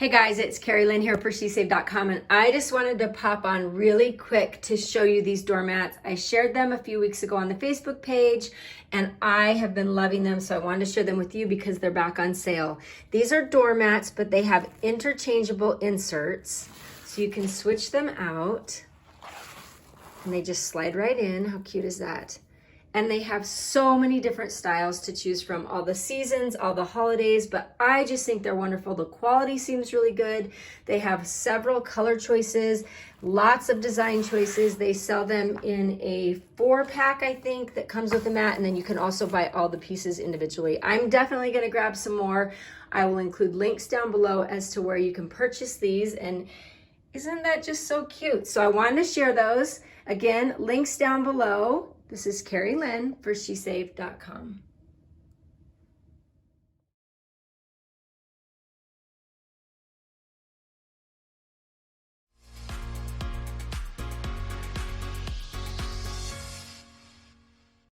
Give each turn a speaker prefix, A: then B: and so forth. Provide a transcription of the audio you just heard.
A: Hey guys, it's Carrie Lynn here for SheSave.com, and I just wanted to pop on really quick to show you these doormats. I shared them a few weeks ago on the Facebook page and I have been loving them, so I wanted to share them with you because they're back on sale. These are doormats, but they have interchangeable inserts, so you can switch them out and they just slide right in. How cute is that? And they have so many different styles to choose from, all the seasons, all the holidays, but I just think they're wonderful. The quality seems really good. They have several color choices, lots of design choices. They sell them in a 4-pack, I think, that comes with the mat, and then you can also buy all the pieces individually. I'm definitely gonna grab some more. I will include links down below as to where you can purchase these, and isn't that just so cute? So I wanted to share those. Again, links down below. This is Carrie Lynn for SheSave.com.